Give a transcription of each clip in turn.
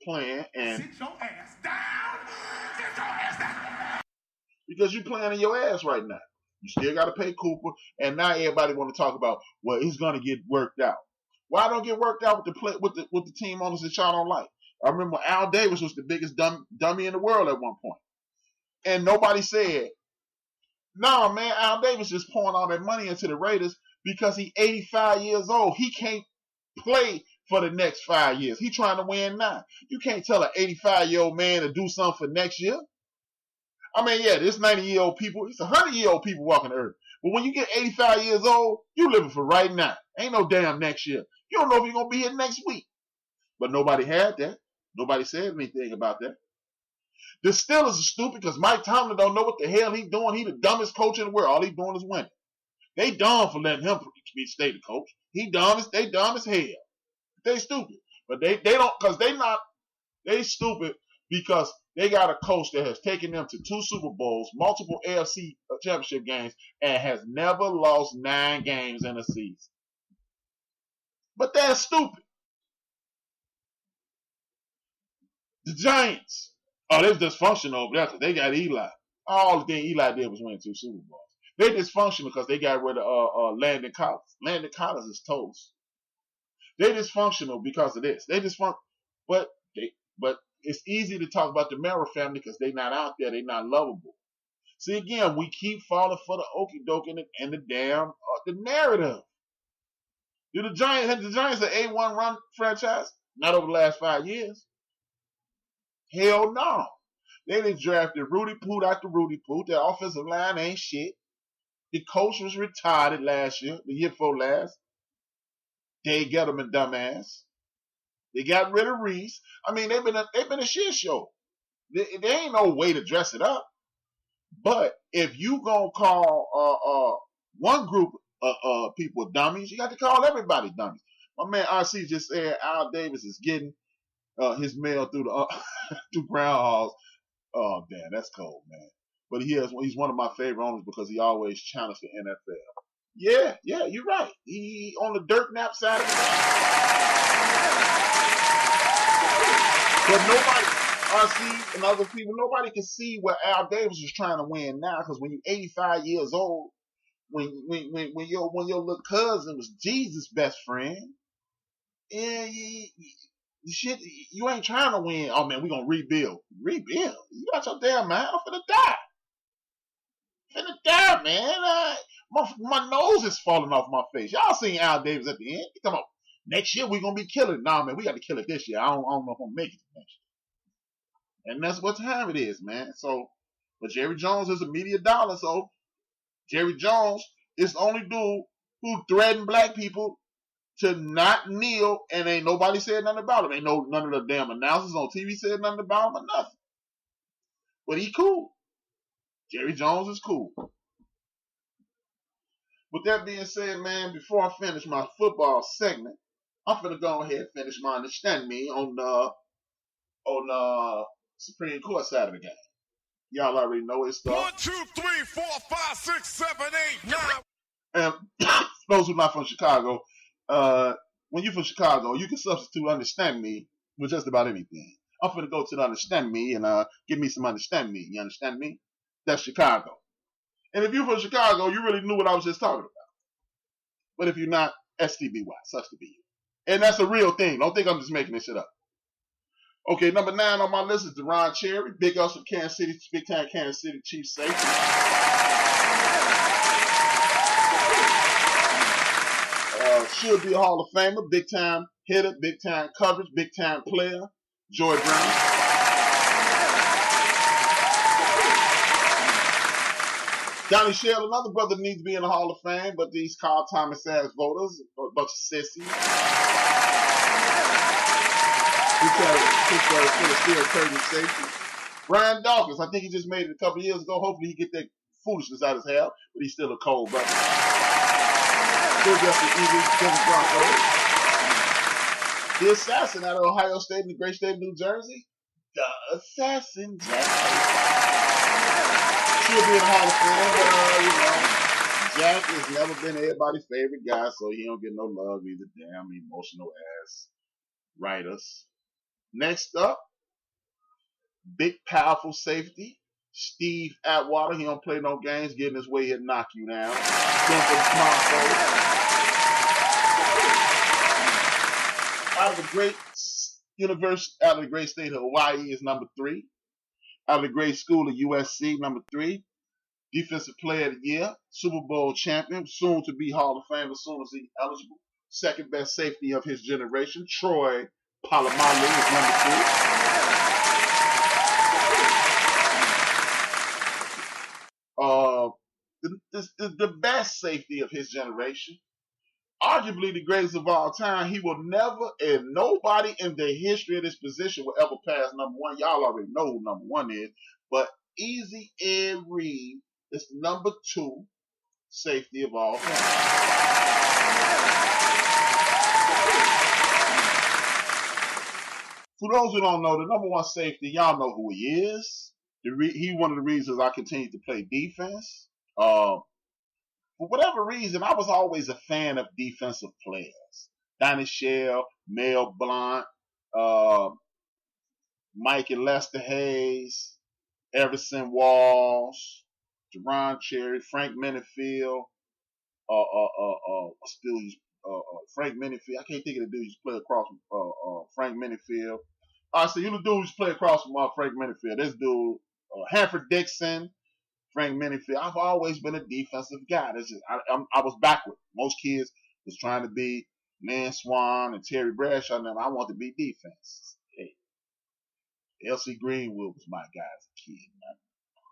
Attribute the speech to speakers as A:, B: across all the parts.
A: playing and
B: sit your ass down. Sit your ass down.
A: Because you playing in your ass right now. You still got to pay Cooper, and now everybody want to talk about, well, he's going to get worked out. Why don't get worked out with the team owners that y'all don't like? I remember Al Davis was the biggest dummy in the world at one point, and nobody said, "No, man, Al Davis just pouring all that money into the Raiders because he's 85 years old. He can't play for the next 5 years. He's trying to win now. You can't tell an 85-year-old man to do something for next year." I mean, yeah, there's 90-year-old people. It's 100-year-old people walking the earth. But when you get 85 years old, you living for right now. Ain't no damn next year. You don't know if you're going to be here next week. But nobody had that. Nobody said anything about that. The Steelers are stupid because Mike Tomlin don't know what the hell he's doing. He's the dumbest coach in the world. All he's doing is winning. They dumb for letting him stay the coach. They dumb as hell. They stupid. But they don't, because they stupid because they got a coach that has taken them to 2 Super Bowls, multiple AFC championship games, and has never lost 9 games in a season. But they're stupid. The Giants, they're dysfunctional over there because they got Eli. All the thing Eli did was win 2 Super Bowls. They're dysfunctional because they got rid of Landon Collins. Landon Collins is toast. They're dysfunctional because of this. They dysfunctional, but it's easy to talk about the Mara family because they're not out there. They're not lovable. See, again, we keep falling for the okie doke and the damn the narrative. Do the Giants an A1 run franchise? Not over the last 5 years. Hell no. They just drafted Rudy Poot after Rudy Poot. Their offensive line ain't shit. The coach was retired last year, the year before last. Dave Gettleman, dumbass. They got rid of Reese. I mean, they've been a shit show. There ain't no way to dress it up. But if you gonna call one group of people dummies, you got to call everybody dummies. My man RC just said Al Davis is getting his mail through the through groundhogs. Oh damn, that's cold, man. But he's one of my favorite owners because he always challenged the NFL. Yeah, you're right. He on the dirt nap side of the game. But nobody, RC and other people, nobody can see what Al Davis is trying to win now. Because when you're 85 years old, when your little cousin was Jesus' best friend, and you ain't trying to win. Oh man, we gonna rebuild. Rebuild? You got your damn mind. I'm finna die. Man. My nose is falling off my face. Y'all seen Al Davis at the end? He talking about next year we gonna be killing. Nah, man, we got to kill it this year. I don't know if I'm gonna make it next year. And that's what time it is, man. So, but Jerry Jones is a media dollar. So Jerry Jones is the only dude who threatened black people to not kneel, and ain't nobody said nothing about him. Ain't none of the damn announcers on TV said nothing about him or nothing. But he cool. Jerry Jones is cool. With that being said, man, before I finish my football segment, I'm finna go ahead and finish my Understand Me on Supreme Court side of the game. Y'all already know it's stuff.
B: 1, 2, 3, 4, 5, 6, 7, 8, 9.
A: And those who are not from Chicago, when you're from Chicago, you can substitute Understand Me with just about anything. I'm finna go to the Understand Me and give me some Understand Me. You understand me? That's Chicago. And if you're from Chicago, you really knew what I was just talking about. But if you're not, STBY, sucks to be you. And that's a real thing. Don't think I'm just making this shit up. Okay, number 9 on my list is Deron Cherry. Big ups from Kansas City, big time Kansas City Chiefs safety. Should be a Hall of Famer, big time hitter, big time coverage, big time player. Joy Brown. Donnie Shell, another brother, needs to be in the Hall of Fame, but these Carl Thomas ass voters, a bunch of sissies. Still Curtin safety. Brian Dawkins, I think he just made it a couple years ago. Hopefully he get that foolishness out of his hair, but he's still a cold brother. Philadelphia Eagles, Denver Broncos. The assassin out of Ohio State in the great state of New Jersey. The assassin, Jack. Should be in the Hall of Fame, but Jack has never been everybody's favorite guy, so he don't get no love either. Damn emotional ass writers. Next up, big powerful safety, Steve Atwater. He don't play no games. Getting his way, he'll knock you down. Denver Broncos. Out of the great university, out of the great state of Hawaii is number 3. Out of the great school of USC, number 3. Defensive Player of the Year, Super Bowl champion, soon to be Hall of Fame as soon as he's eligible. Second best safety of his generation, Troy Polamalu is number 3. The best safety of his generation, arguably the greatest of all time. He will never, and nobody in the history of this position will ever pass number 1. Y'all already know who number 1 is, but Easy Ed Reed is the number 2 safety of all time. For those who don't know, the number 1 safety, y'all know who he is. He one of the reasons I continue to play defense. For whatever reason, I was always a fan of defensive players. Donnie Shell, Mel Blount, Mike and Lester Hayes, Everson Walls, Jerron Cherry, Frank Minifield, Frank Minifield. I can't think of the dude who's played across from Frank Minifield. So you the dude who's played across from Frank Minifield. This dude, Hanford Dixon, Frank Minifield. I've always been a defensive guy. I was backward. Most kids was trying to be Lynn Swan and Terry Bradshaw, and I wanted to be defense. Hey, L.C. Greenwood was my guy as a kid, man.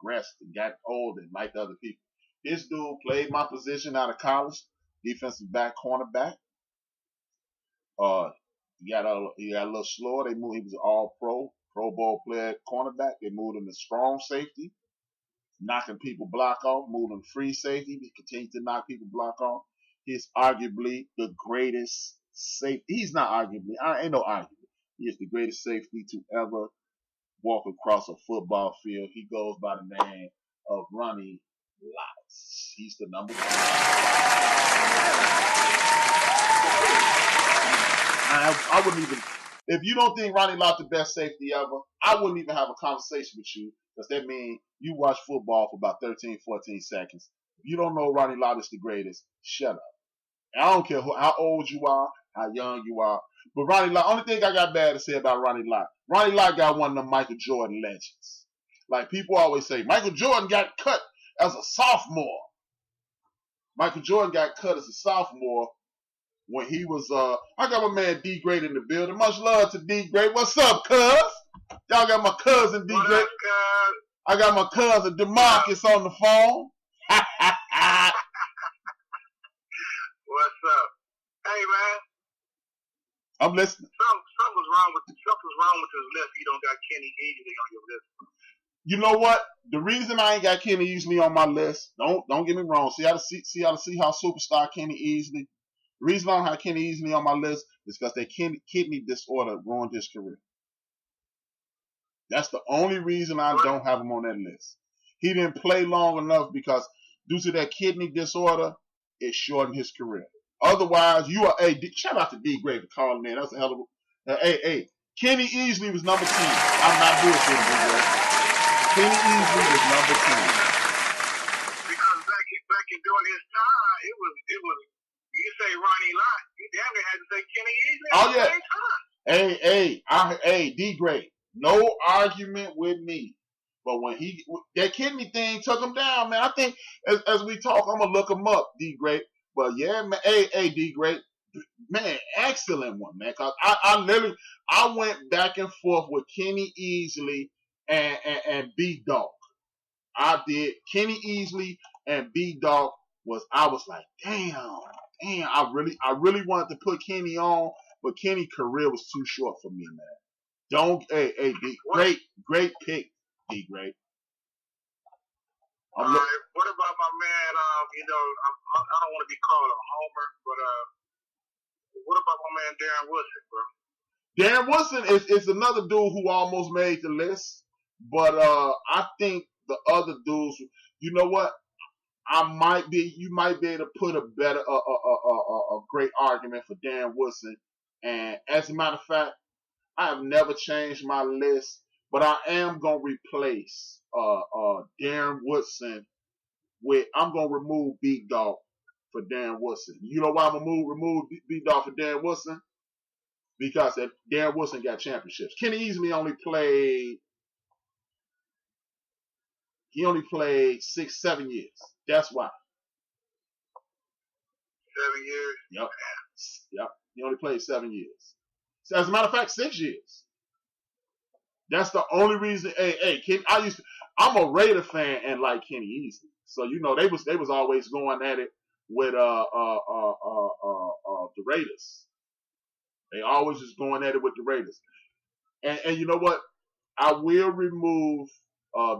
A: Progressed and got older and liked other people. This dude played my position out of college, defensive back, cornerback. He got a little slower. They moved. He was an All-Pro, Pro Bowl player, cornerback. They moved him to strong safety, knocking people block off. Moved him free safety. He continued to knock people block off. He's arguably the greatest safety. He's not arguably. Ain't no argument. He is the greatest safety to ever walk across a football field. He goes by the name of Ronnie Lott. He's the number 1. I wouldn't even, if you don't think Ronnie Lott the best safety ever, I wouldn't even have a conversation with you, because that means you watch football for about 13, 14 seconds. If you don't know Ronnie Lott is the greatest, shut up. And I don't care how old you are, how young you are. But Ronnie Lott, only thing I got bad to say about Ronnie Lott got one of them Michael Jordan legends. Like people always say, Michael Jordan got cut as a sophomore. Michael Jordan got cut as a sophomore when he was, I got my man D Great in the building. Much love to D Great. What's up, cuz? Y'all got my cousin D Great. I got my cousin DeMarcus on the phone.
C: What's up? Hey, man.
A: I'm listening.
C: Something's wrong with his list. You don't got Kenny Easley on your list.
A: You know what? The reason I ain't got Kenny Easley on my list, don't get me wrong. See how superstar Kenny Easley. The reason I don't have Kenny Easley on my list is because their kidney disorder ruined his career. That's the only reason I don't have him on that list. He didn't play long enough because due to that kidney disorder, it shortened his career. Otherwise, shout out to D Gray for calling in. That's a hell of a. Kenny Easley was number 10. I'm not bullshitting, D Gray. Kenny Easley was number 10.
C: Because back in during his time, it was. You say Ronnie Lott, you damn near had to say Kenny Easley at the same time.
A: D Gray, no argument with me. But when that kidney thing took him down, man. I think as we talk, I'm gonna look him up, D Gray. But yeah, man, D Great, man, excellent one, man. Cause I went back and forth with Kenny Easley and B Dog. I did. Kenny Easley and B Dog I was like, damn. I really wanted to put Kenny on, but Kenny's career was too short for me, man. D great pick, D Great.
C: All right. What about my man? I don't want to be called a homer, but what about my man Darren Woodson, bro?
A: Darren Woodson is another dude who almost made the list, but I think the other dudes. You know what? You might be able to put a great argument for Darren Woodson. And as a matter of fact, I have never changed my list, but I am gonna replace Darren Woodson with. I'm gonna remove Big Dog for Darren Woodson. You know why I'm gonna remove Big Dog for Darren Woodson? Because Darren Woodson got championships. Kenny Easley only played 6-7 years. That's why.
C: 7 years?
A: Yep. He only played 7 years. So as a matter of fact, 6 years. That's the only reason. Hey, Kenny, I'm a Raider fan and like Kenny Easley. So you know they was always going at it with the Raiders. They always just going at it with the Raiders. And you know what? I will remove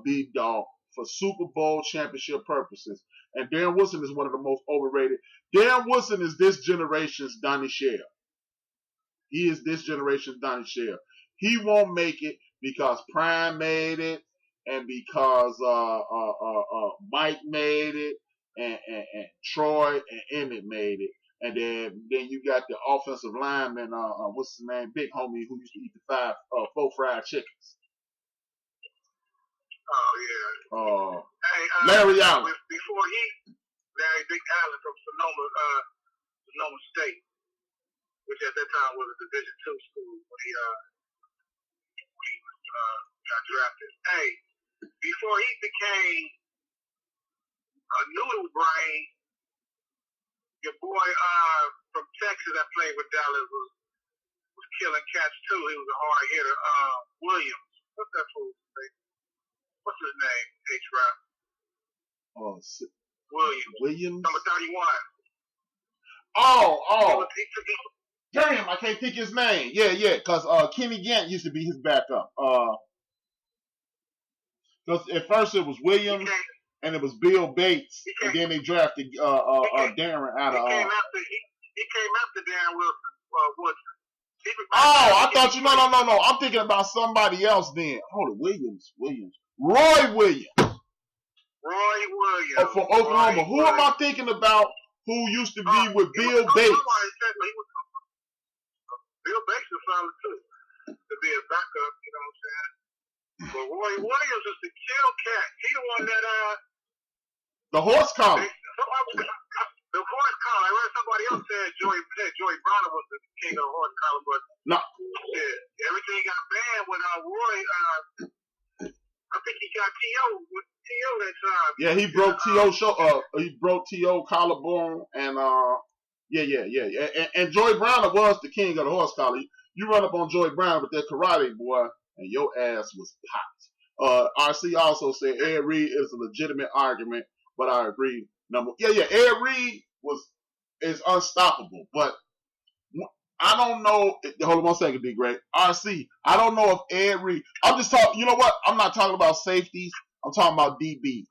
A: B Dog for Super Bowl championship purposes. And Darren Woodson is one of the most overrated. Darren Woodson is this generation's Donnie Shell. He is this generation's Donnie Shell. He won't make it because Prime made it, and because Mike made it, and Troy and Emmett made it. And then you got the offensive lineman, what's his name? Big homie who used to eat the 4 fried chickens.
C: Oh, yeah.
A: Larry Allen.
C: Before Larry Big Allen from Sonoma State, which at that time was a Division II school when he got drafted. Hey, before he became a noodle brain, your boy from Texas that played with Dallas was killing cats too. He was a hard hitter. Williams. What's that fool's name? What's his name? HRap.
A: Williams.
C: Number 31.
A: Oh. Damn, I can't think his name. Yeah, because Kenny Gant used to be his backup. Because at first it was Williams and it was Bill Bates, and then they drafted Darren out of.
C: He came after Darren Woodson.
A: I thought no. I'm thinking about somebody else then. Hold it, Williams. Roy Williams. Oh, from Oklahoma. Who am I thinking about who used to be with Bill Bates?
C: Bill Bates was solid too, to be a backup, you know what I'm saying? But Roy Williams is the kill cat. He the one that
A: the horse collar.
C: The horse collar. I read somebody else said Joey Browner was the king of the horse collar, but
A: no.
C: Everything got banned when Roy. I think he got T.O. that time.
A: Yeah, he broke he broke T.O. collarbone and yeah. And Joey Browner was the king of the horse collar. You run up on Joey Browner with that karate, boy, and your ass was popped. RC also said Ed Reed is a legitimate argument, but I agree. Ed Reed is unstoppable, but I don't know. Hold on 1 second, D. Great. RC, I don't know if Ed Reed. I'm just talking. You know what? I'm not talking about safeties. I'm talking about DBs.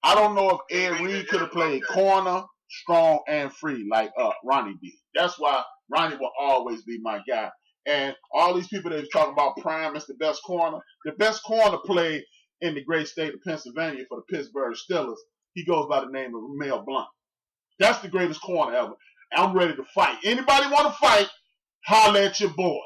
A: I don't know if Ed Reed could have played corner, strong, and free like Ronnie did. That's why Ronnie will always be my guy. And all these people that are talking about Prime as the best corner played in the great state of Pennsylvania for the Pittsburgh Steelers. He goes by the name of Mel Blount. That's the greatest corner ever. I'm ready to fight. Anybody want to fight? Holler at your boy.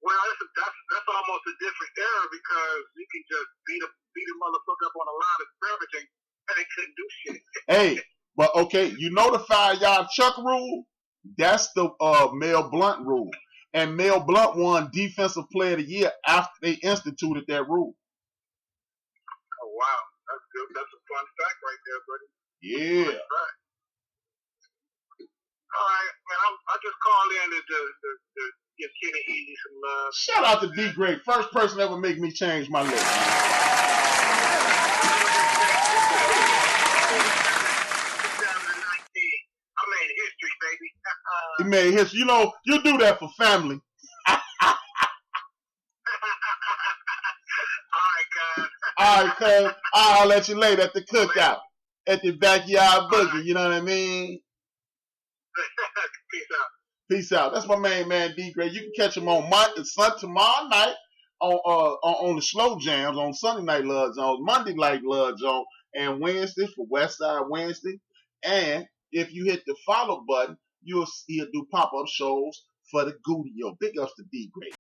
C: Well, that's almost a different era because you can just beat a motherfucker up on a line of scrimmage and they couldn't do shit.
A: Hey, but okay, you know the 5-yard chuck rule? That's the Mel Blount rule. And Mel Blount won Defensive Player of the Year after they instituted that rule.
C: Oh, wow. That's good. That's a fun fact right there, buddy.
A: Yeah.
C: All right, man. I just called in to give Kenny Easy some love.
A: Shout out to D. Great. First person ever make me change my list.
C: 2019. I made history, baby.
A: He made history. You know, you do that for family. All right, cuz. I'll let you later at the cookout. At the backyard boogie, you know what I mean?
C: Peace out.
A: Peace out. That's my main man, D. Gray. You can catch him on tomorrow night on the slow jams, on Sunday night Love Zone, Monday night Love Zone, and Wednesday for Westside Wednesday. And if you hit the follow button, he'll do pop-up shows for the Gudio. Big ups to D Great.